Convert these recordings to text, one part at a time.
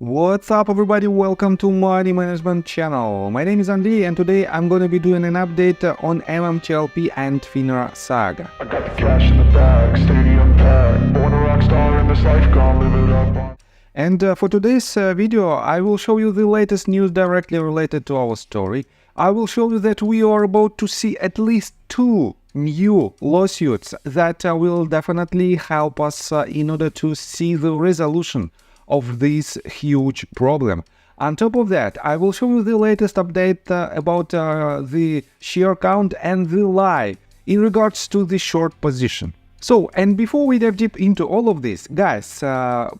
What's up everybody, welcome to Money Management channel. My name is Andy and today I'm going to be doing an update on MMTLP and FINRA saga. I got the cash in the bag, stadium packed, born a rock star in this life, gonna live it up. And for today's video, I will show you the latest news directly related to our story. I will show you that we are about to see at least 2 new lawsuits that will definitely help us in order to see the resolution of this huge problem. On top of that, I will show you the latest update about the share count and the lie in regards to the short position. So, and before we dive deep into all of this, guys,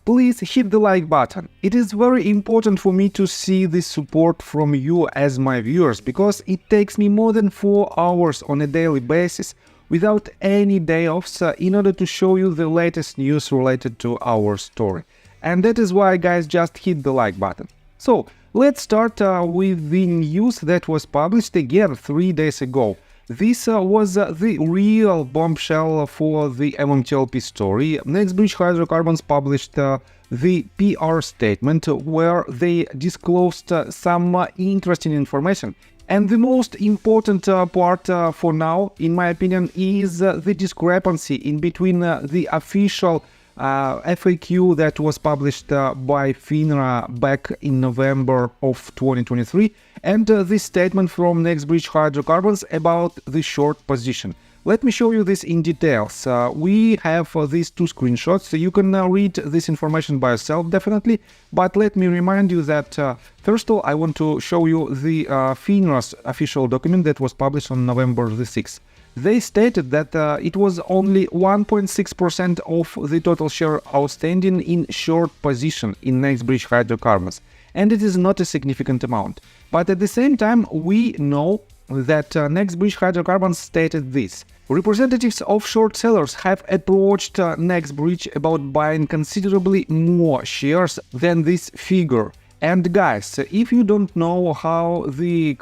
please hit the like button. It is very important for me to see the support from you as my viewers, because it takes me more than 4 hours on a daily basis without any day offs in order to show you the latest news related to our story. And that is why, guys, just hit the like button. So, let's start with the news that was published again 3 days ago. This was the real bombshell for the MMTLP story. NextBridge Hydrocarbons published the PR statement where they disclosed some interesting information. And the most important part for now, in my opinion, is the discrepancy in between the official FAQ that was published by FINRA back in November of 2023 and this statement from NextBridge Hydrocarbons about the short position. Let me show you this in details. We have these 2 screenshots, so you can read this information by yourself definitely, but let me remind you that first of all I want to show you the FINRA's official document that was published on November the 6th. They stated that it was only 1.6% of the total share outstanding in short position in NextBridge Hydrocarbons, and it is not a significant amount. But at the same time, we know that NextBridge Hydrocarbons stated this. Representatives of short sellers have approached NextBridge about buying considerably more shares than this figure. And guys, if you don't know how the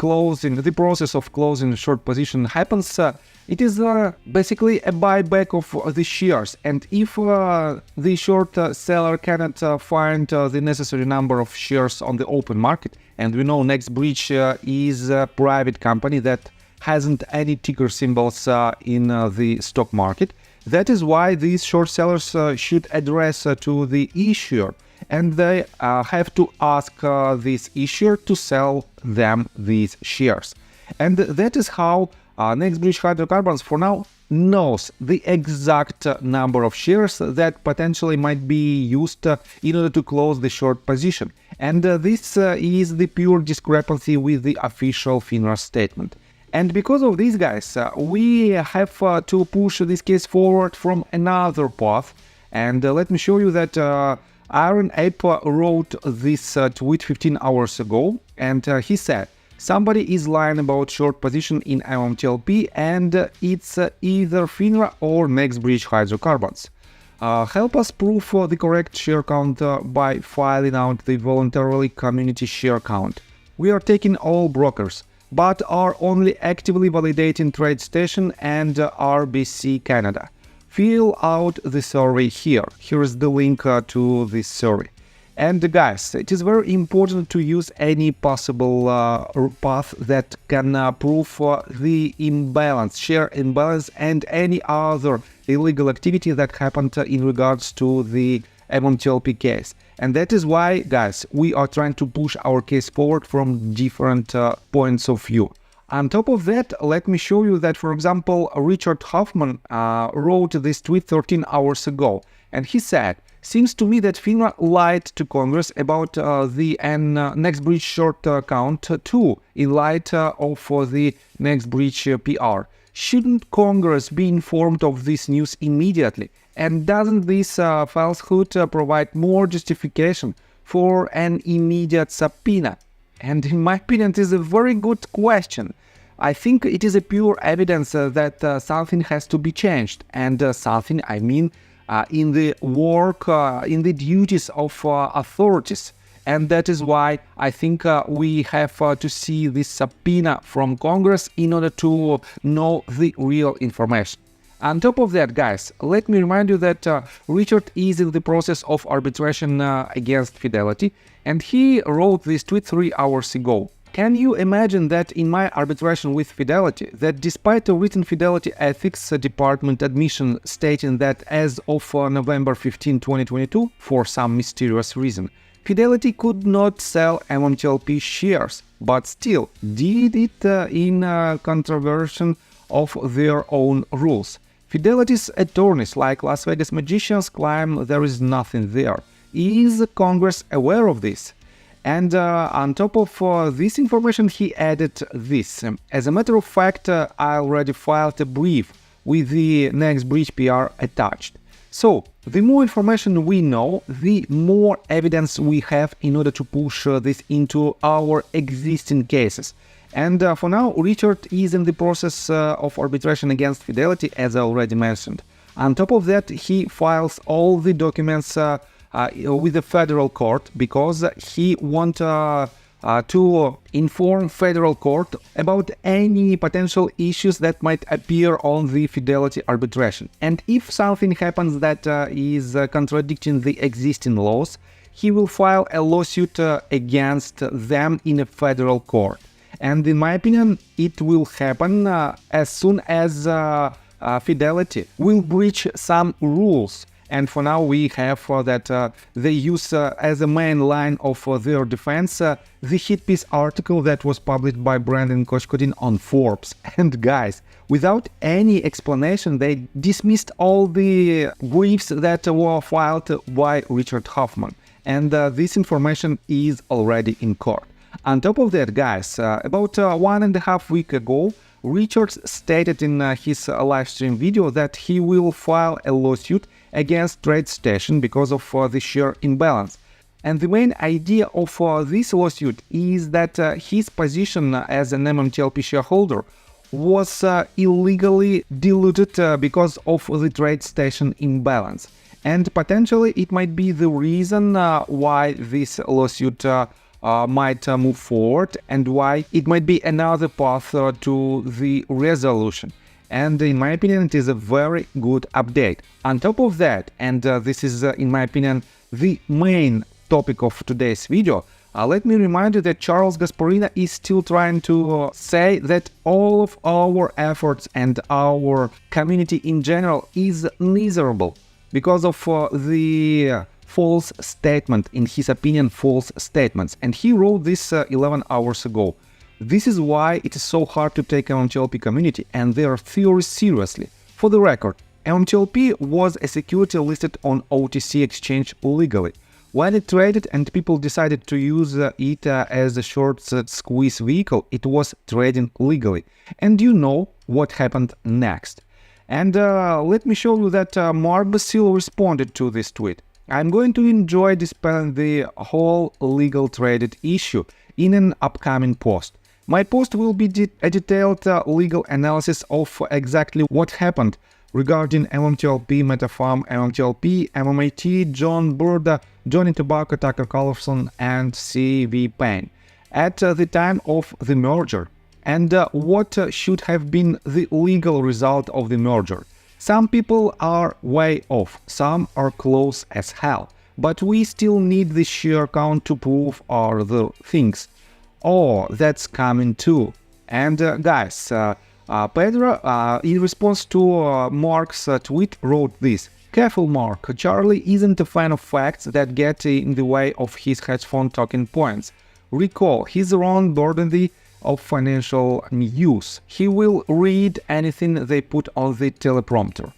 process of closing a short position happens, it is basically a buyback of the shares. And if the short seller cannot find the necessary number of shares on the open market, and we know NextBridge is a private company that hasn't any ticker symbols in the stock market, that is why these short sellers should address to the issuer. And they have to ask this issuer to sell them these shares. And that is how NextBridge Hydrocarbons for now knows the exact number of shares that potentially might be used in order to close the short position. And this is the pure discrepancy with the official FINRA statement. And because of this, guys, we have to push this case forward from another path. And let me show you that Iron Ape wrote this tweet 15 hours ago, and he said, somebody is lying about short position in MMTLP, and it's either FINRA or NextBridge Hydrocarbons. Help us prove the correct share count by filing out the voluntarily community share count. We are taking all brokers, but are only actively validating TradeStation and RBC Canada. Fill out the survey here. Here is the link to this survey. And guys, it is very important to use any possible path that can prove the imbalance, share imbalance, and any other illegal activity that happened in regards to the MMTLP case. And that is why, guys, we are trying to push our case forward from different points of view. On top of that, let me show you that, for example, Richard Hoffman wrote this tweet 13 hours ago, and he said, seems to me that FINRA lied to Congress about the NextBridge short count too, in light of the NextBridge PR. Shouldn't Congress be informed of this news immediately? And doesn't this falsehood provide more justification for an immediate subpoena? And in my opinion, it is a very good question. I think it is a pure evidence that something has to be changed, and something, I mean, in the work, in the duties of authorities. And that is why I think we have to see this subpoena from Congress in order to know the real information. On top of that, guys, let me remind you that Richard is in the process of arbitration against Fidelity, and he wrote this tweet 3 hours ago. Can you imagine that in my arbitration with Fidelity, that despite a written Fidelity Ethics Department admission stating that as of November 15, 2022, for some mysterious reason, Fidelity could not sell MMTLP shares, but still did it in contravention of their own rules? Fidelity's attorneys, like Las Vegas magicians, claim there is nothing there. Is Congress aware of this? And on top of this information, he added this. As a matter of fact, I already filed a brief with the next breach PR attached. So, the more information we know, the more evidence we have in order to push this into our existing cases. And for now, Richard is in the process of arbitration against Fidelity, as I already mentioned. On top of that, he files all the documents with the federal court because he wants to inform federal court about any potential issues that might appear on the Fidelity arbitration. And if something happens that is contradicting the existing laws, he will file a lawsuit against them in a federal court. And in my opinion, it will happen as soon as Fidelity will breach some rules. And for now, we have that they use as a main line of their defense the hit piece article that was published by Brandon Koshkodin on Forbes. And guys, without any explanation, they dismissed all the briefs that were filed by Richard Hoffman. And this information is already in court. On top of that, guys, about 1.5 weeks ago, Richard stated in his live stream video that he will file a lawsuit against TradeStation because of the share imbalance. And the main idea of this lawsuit is that his position as an MMTLP shareholder was illegally diluted because of the TradeStation imbalance. And potentially it might be the reason why this lawsuit might move forward and why it might be another path to the resolution. And in my opinion, it is a very good update. On top of that, and this is in my opinion the main topic of today's video, let me remind you that Charles Gasparina is still trying to say that all of our efforts and our community in general is miserable because of the false statement, in his opinion, false statements. And he wrote this 11 hours ago. This is why it is so hard to take MMTLP community and their theories seriously. For the record, MMTLP was a security listed on OTC exchange legally. When it traded and people decided to use it as a short squeeze vehicle, it was trading legally. And you know what happened next. And let me show you that Mark Basile responded to this tweet. I'm going to enjoy dispelling the whole legal traded issue in an upcoming post. My post will be a detailed legal analysis of exactly what happened regarding MMTLP, Metafarm, MMTLP, MMAT, John Burda, Johnny Tobacco, Tucker Carlson, and C.V. Payne at the time of the merger, and what should have been the legal result of the merger. Some people are way off, some are close as hell, but we still need the share count to prove other things. Oh, that's coming too. And guys, Pedro, in response to Mark's tweet, wrote this. Careful, Mark, Charlie isn't a fan of facts that get in the way of his hedge fund talking points. Recall, he's Ron Burgundy of financial news. He will read anything they put on the teleprompter.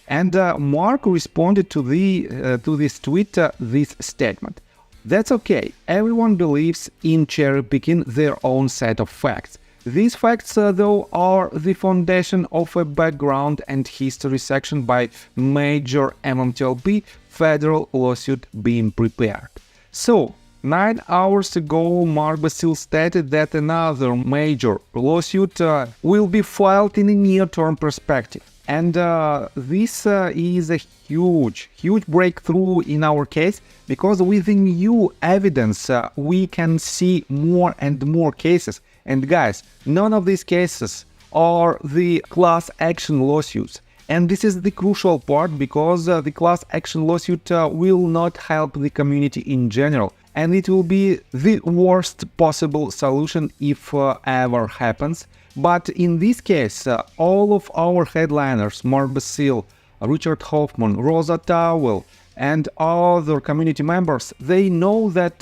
And Mark responded to this tweet this statement. That's okay, everyone believes in cherry-picking their own set of facts. These facts, though, are the foundation of a background and history section by major MMTLP federal lawsuit being prepared. So, 9 hours ago, Mark Basile stated that another major lawsuit will be filed in a near-term perspective. And this is a huge breakthrough in our case, because with the new evidence we can see more and more cases. And guys, none of these cases are the class action lawsuits. And this is the crucial part, because the class action lawsuit will not help the community in general, and it will be the worst possible solution if ever happens. But in this case, all of our headliners, Mark Basile, Richard Hoffman, Rosa Towell, and other community members, they know that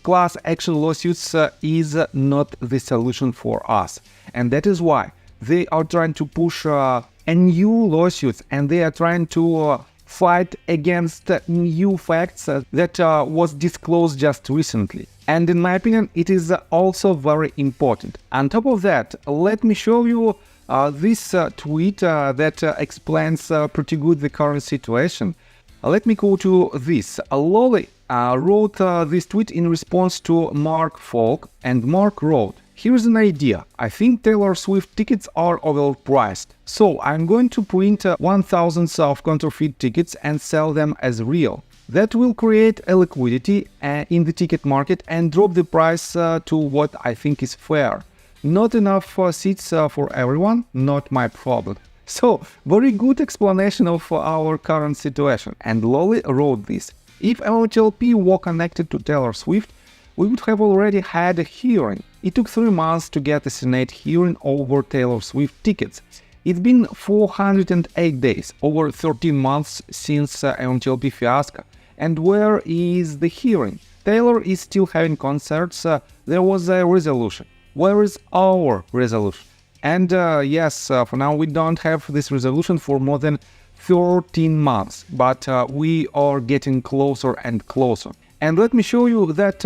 class action lawsuits is not the solution for us. And that is why they are trying to push a new lawsuit, and they are trying to fight against new facts that was disclosed just recently. And in my opinion, it is also very important. On top of that, let me show you this tweet that explains pretty good the current situation. Let me go to this. Lolly wrote this tweet in response to Mark Falk, and Mark wrote, "Here's an idea. I think Taylor Swift tickets are overpriced. So I'm going to print 1,000 of counterfeit tickets and sell them as real. That will create a liquidity in the ticket market and drop the price to what I think is fair. Not enough seats for everyone, not my problem." So, very good explanation of our current situation. And Lolly wrote this: "If MMTLP were connected to Taylor Swift, we would have already had a hearing. It took 3 months to get a Senate hearing over Taylor Swift tickets. It's been 408 days, over 13 months since MMTLP fiasco. And where is the hearing? Taylor is still having concerts. There was a resolution. Where is our resolution?" And yes, for now we don't have this resolution for more than 13 months, but we are getting closer and closer. And let me show you that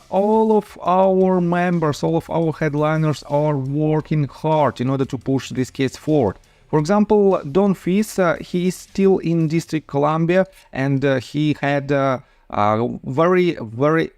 all of our members, all of our headliners are working hard in order to push this case forward. For example, Don Fis, he is still in District Columbia, and he had a very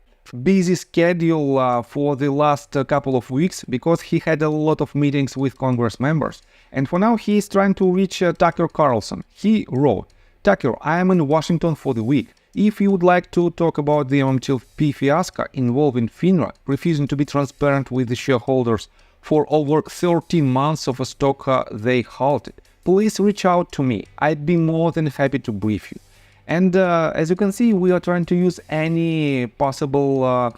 busy schedule for the last couple of weeks, because he had a lot of meetings with Congress members. And for now he is trying to reach Tucker Carlson. He wrote, "Tucker, I am in Washington for the week. If you would like to talk about the MMTLP fiasco involving FINRA refusing to be transparent with the shareholders for over 13 months of a stock they halted, please reach out to me. I'd be more than happy to brief you." And as you can see, we are trying to use any possible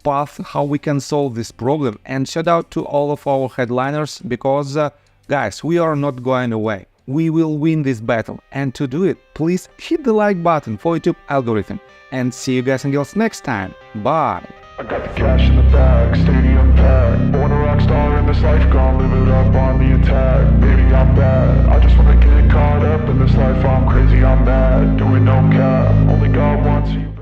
path how we can solve this problem. And shout out to all of our headliners, because guys, we are not going away. We will win this battle. And to do it, please hit the like button for YouTube algorithm. And see you guys and girls next time. Bye! I got the cash in the bag, stadium packed. Born a rock star in this life, gonna live it up on the attack. Baby, I'm bad, I just wanna get caught up in this life. I'm crazy, I'm mad, doing no cap. Only God wants you.